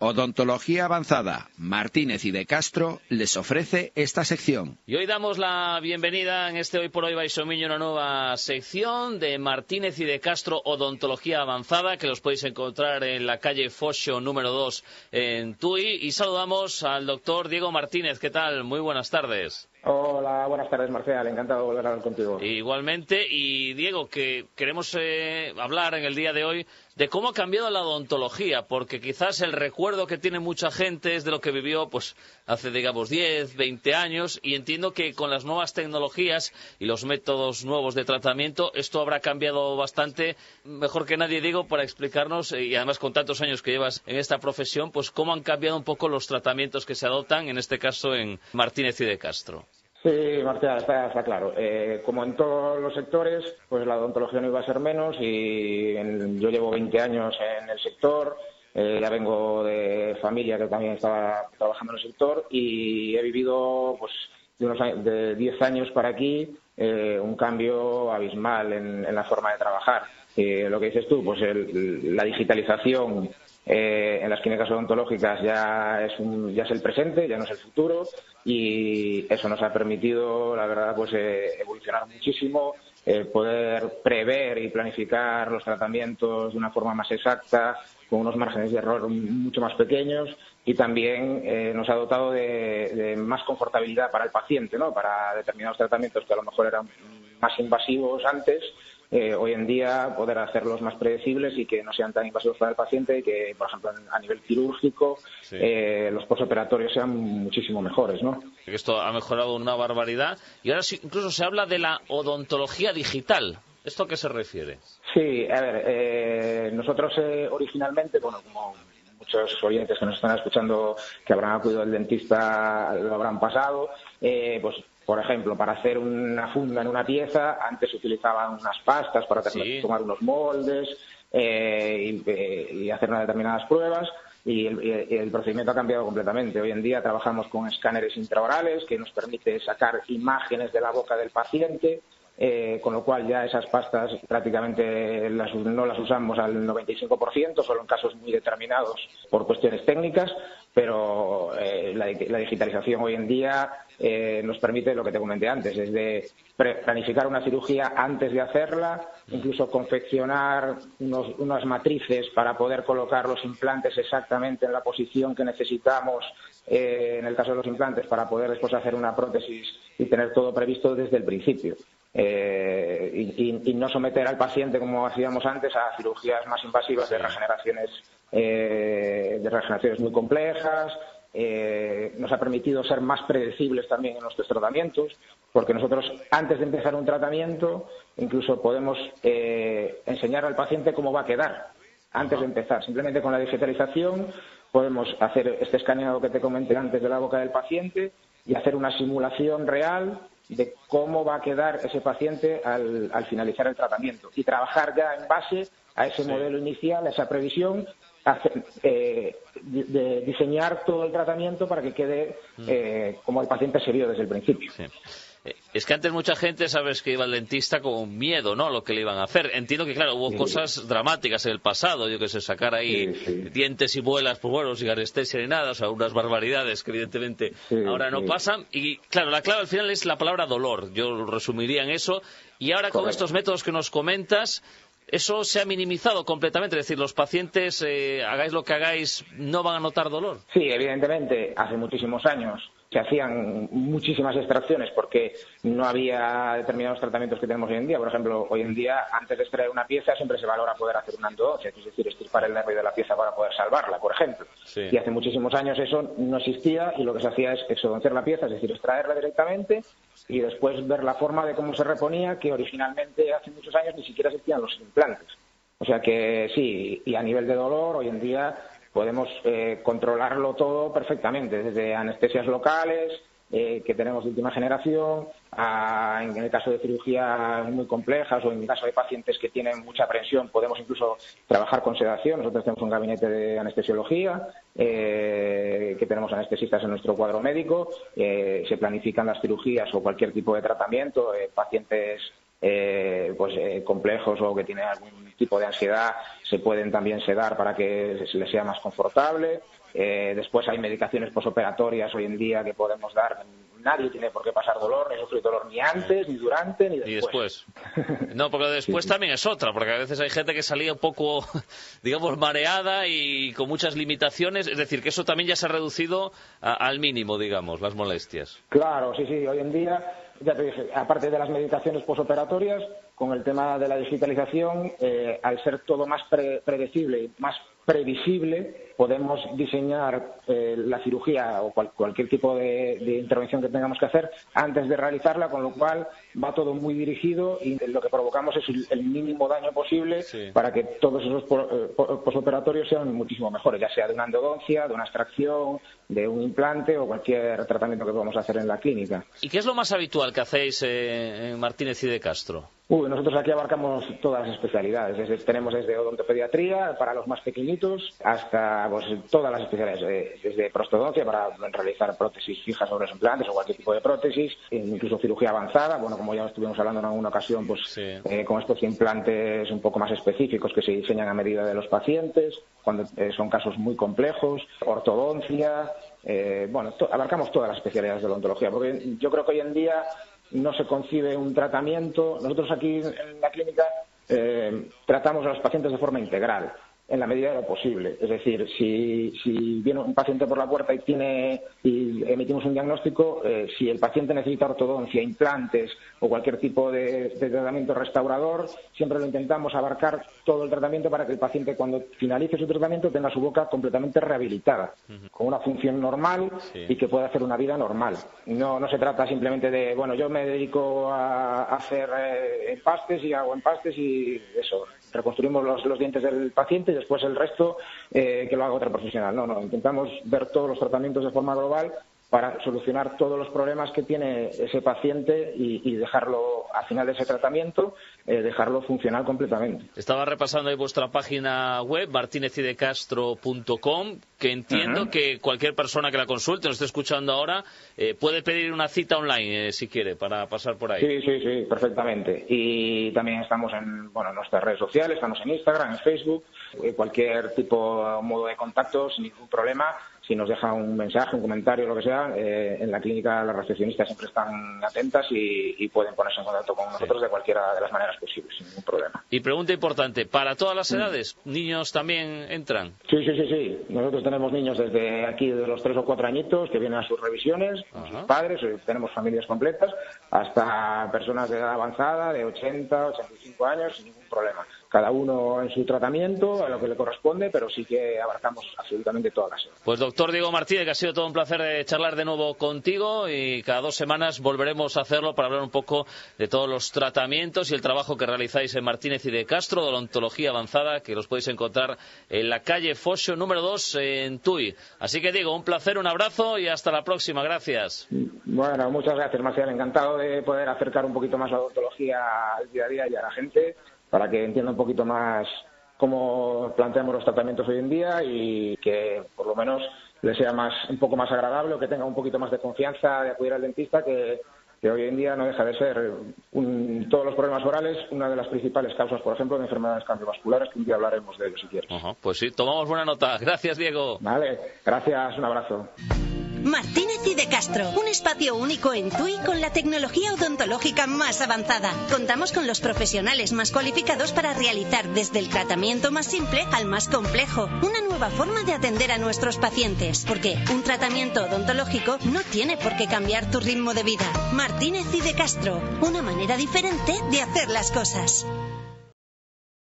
Odontología Avanzada, Martínez y de Castro les ofrece esta sección. Y hoy damos la bienvenida en este Hoy por Hoy Baixomiño, una nueva sección de Martínez y de Castro, Odontología Avanzada, que los podéis encontrar en la calle Foxo número 2 en Tui. Y saludamos al doctor Diego Martínez. ¿Qué tal? Muy buenas tardes. Hola, buenas tardes, Marcial. Encantado de volver a hablar contigo. Igualmente. Y Diego, que queremos hablar en el día de hoy de cómo ha cambiado la odontología, porque quizás el recuerdo que tiene mucha gente es de lo que vivió pues hace, digamos, 10, 20 años, y entiendo que con las nuevas tecnologías y los métodos nuevos de tratamiento esto habrá cambiado bastante. Mejor que nadie, Diego, para explicarnos, y además con tantos años que llevas en esta profesión, pues cómo han cambiado un poco los tratamientos que se adoptan, en este caso en Martínez y de Castro. Sí, Marcial, está claro. Como en todos los sectores, pues la odontología no iba a ser menos, y yo llevo 20 años en el sector, ya vengo de familia que también estaba trabajando en el sector, y he vivido pues de 10 años para aquí un cambio abismal en la forma de trabajar. Lo que dices tú, pues la digitalización en las clínicas odontológicas ya es el presente, ya no es el futuro, y eso nos ha permitido, la verdad, pues evolucionar muchísimo, poder prever y planificar los tratamientos de una forma más exacta, con unos márgenes de error mucho más pequeños, y también nos ha dotado de más confortabilidad para el paciente, ¿no? Para determinados tratamientos que a lo mejor eran más invasivos antes. Hoy en día poder hacerlos más predecibles y que no sean tan invasivos para el paciente, y que, por ejemplo, a nivel quirúrgico, sí, los postoperatorios sean muchísimo mejores, ¿no? Esto ha mejorado una barbaridad, y ahora incluso se habla de la odontología digital. ¿Esto a qué se refiere? Sí, a ver, nosotros originalmente, bueno, como muchos oyentes que nos están escuchando que habrán acudido al dentista lo habrán pasado, pues por ejemplo, para hacer una funda en una pieza, antes se utilizaban unas pastas para tomar unos moldes y hacer unas determinadas pruebas, y el procedimiento ha cambiado completamente. Hoy en día trabajamos con escáneres intraorales que nos permite sacar imágenes de la boca del paciente, con lo cual ya esas pastas prácticamente no las usamos al 95%, solo en casos muy determinados por cuestiones técnicas, pero la digitalización hoy en día nos permite lo que te comenté antes, es de planificar una cirugía antes de hacerla, incluso confeccionar unas matrices para poder colocar los implantes exactamente en la posición que necesitamos, en el caso de los implantes, para poder después hacer una prótesis y tener todo previsto desde el principio. Y no someter al paciente, como hacíamos antes, a cirugías más invasivas de regeneraciones muy complejas. Nos ha permitido ser más predecibles también en nuestros tratamientos, porque nosotros, antes de empezar un tratamiento, incluso podemos enseñar al paciente cómo va a quedar antes de empezar. Simplemente con la digitalización podemos hacer este escaneado que te comenté antes de la boca del paciente y hacer una simulación real de cómo va a quedar ese paciente al finalizar el tratamiento, y trabajar ya en base a ese modelo inicial, a esa previsión, de diseñar todo el tratamiento para que quede como el paciente se vio desde el principio. Sí. Es que antes mucha gente, sabes, que iba al dentista con miedo, ¿no?, a lo que le iban a hacer. Entiendo que, claro, hubo cosas dramáticas en el pasado, yo que sé, sacar ahí dientes y muelas, pues bueno, sin anestesia ni nada, o sea, unas barbaridades que evidentemente ahora no pasan. Y claro, la clave al final es la palabra dolor, yo lo resumiría en eso. Y ahora con estos métodos que nos comentas, eso se ha minimizado completamente, es decir, los pacientes, hagáis lo que hagáis, no van a notar dolor. Sí, evidentemente, hace muchísimos años se hacían muchísimas extracciones porque no había determinados tratamientos que tenemos hoy en día. Por ejemplo, hoy en día, antes de extraer una pieza, siempre se valora poder hacer una endodoncia, es decir, extirpar el nervio de la pieza para poder salvarla, por ejemplo. Sí. Y hace muchísimos años eso no existía, y lo que se hacía es exodonciar la pieza, es decir, extraerla directamente y después ver la forma de cómo se reponía, que originalmente hace muchos años ni siquiera existían los implantes. O sea que sí, y a nivel de dolor, hoy en día podemos controlarlo todo perfectamente, desde anestesias locales, que tenemos de última generación, en el caso de cirugías muy complejas, o en el caso de pacientes que tienen mucha presión, podemos incluso trabajar con sedación. Nosotros tenemos un gabinete de anestesiología, que tenemos anestesistas en nuestro cuadro médico, se planifican las cirugías o cualquier tipo de tratamiento, pacientes complejos o que tiene algún tipo de ansiedad, se pueden también sedar para que les sea más confortable. Después hay medicaciones posoperatorias hoy en día que podemos dar. Nadie tiene por qué pasar dolor, ni sufrir dolor ni antes, ni durante, ni después. No, porque después también es otra, porque a veces hay gente que salía un poco, digamos, mareada y con muchas limitaciones. Es decir, que eso también ya se ha reducido al mínimo, digamos, las molestias. Claro, sí, hoy en día, ya te dije, aparte de las medicaciones posoperatorias, con el tema de la digitalización, al ser todo más predecible, más previsible, podemos diseñar la cirugía o cualquier tipo de intervención que tengamos que hacer antes de realizarla, con lo cual va todo muy dirigido y lo que provocamos es el mínimo daño posible para que todos esos posoperatorios sean muchísimo mejores, ya sea de una endodoncia, de una extracción, de un implante o cualquier tratamiento que podamos hacer en la clínica. ¿Y qué es lo más habitual que hacéis en Martínez y de Castro? Nosotros aquí abarcamos todas las especialidades. Tenemos desde odontopediatría para los más pequeñitos hasta todas las especialidades, desde prostodoncia para realizar prótesis fijas sobre los implantes o cualquier tipo de prótesis, incluso cirugía avanzada, como ya estuvimos hablando en alguna ocasión, con estos implantes un poco más específicos que se diseñan a medida de los pacientes, cuando son casos muy complejos, ortodoncia, abarcamos todas las especialidades de odontología, porque yo creo que hoy en día no se concibe un tratamiento. Nosotros aquí en la clínica tratamos a los pacientes de forma integral, en la medida de lo posible. Es decir, si viene un paciente por la puerta y emitimos un diagnóstico, si el paciente necesita ortodoncia, implantes o cualquier tipo de tratamiento restaurador, siempre lo intentamos abarcar todo el tratamiento para que el paciente, cuando finalice su tratamiento, tenga su boca completamente rehabilitada, con una función normal y que pueda hacer una vida normal. No se trata simplemente de, yo me dedico a hacer empastes y hago empastes y eso, reconstruimos los dientes del paciente y después el resto que lo haga otra profesional. No, intentamos ver todos los tratamientos de forma global para solucionar todos los problemas que tiene ese paciente y dejarlo, al final de ese tratamiento, dejarlo funcional completamente. Estaba repasando ahí vuestra página web, martinezydecastro.com, que entiendo que cualquier persona que la consulte, nos esté escuchando ahora, puede pedir una cita online, si quiere, para pasar por ahí. Sí, perfectamente. Y también estamos en nuestras redes sociales, estamos en Instagram, en Facebook, cualquier modo de contacto, sin ningún problema. Si nos deja un mensaje, un comentario, lo que sea, en la clínica las recepcionistas siempre están atentas y pueden ponerse en contacto con nosotros de cualquiera de las maneras posibles, sin ningún problema. Y pregunta importante, ¿para todas las edades? ¿Niños también entran? Sí. Nosotros tenemos niños desde aquí, de los 3 o 4 añitos, que vienen a sus revisiones, con sus padres, tenemos familias completas, hasta personas de edad avanzada, de 80, 85 años, sin ningún problema. Cada uno en su tratamiento, a lo que le corresponde, pero sí que abarcamos absolutamente todas las edades. Pues doctor Diego Martínez, que ha sido todo un placer de charlar de nuevo contigo y cada 2 semanas volveremos a hacerlo para hablar un poco de todos los tratamientos y el trabajo que realizáis en Martínez y de Castro, de odontología avanzada, que los podéis encontrar en la calle Foxo número 2 en Tui. Así que Diego, un placer, un abrazo y hasta la próxima. Gracias. Bueno, muchas gracias, Marcial. Encantado de poder acercar un poquito más la odontología al día a día y a la gente, para que entienda un poquito más cómo planteamos los tratamientos hoy en día y que por lo menos le sea un poco más agradable o que tenga un poquito más de confianza de acudir al dentista, que hoy en día no deja de ser todos los problemas orales una de las principales causas, por ejemplo, de enfermedades cardiovasculares, que un día hablaremos de ello si quieres. Pues sí, tomamos buena nota. Gracias, Diego. Vale, gracias, un abrazo. Martínez y de Castro, un espacio único en Tui con la tecnología odontológica más avanzada. Contamos con los profesionales más cualificados para realizar desde el tratamiento más simple al más complejo. Una nueva forma de atender a nuestros pacientes, porque un tratamiento odontológico no tiene por qué cambiar tu ritmo de vida. Martínez y de Castro, una manera diferente de hacer las cosas.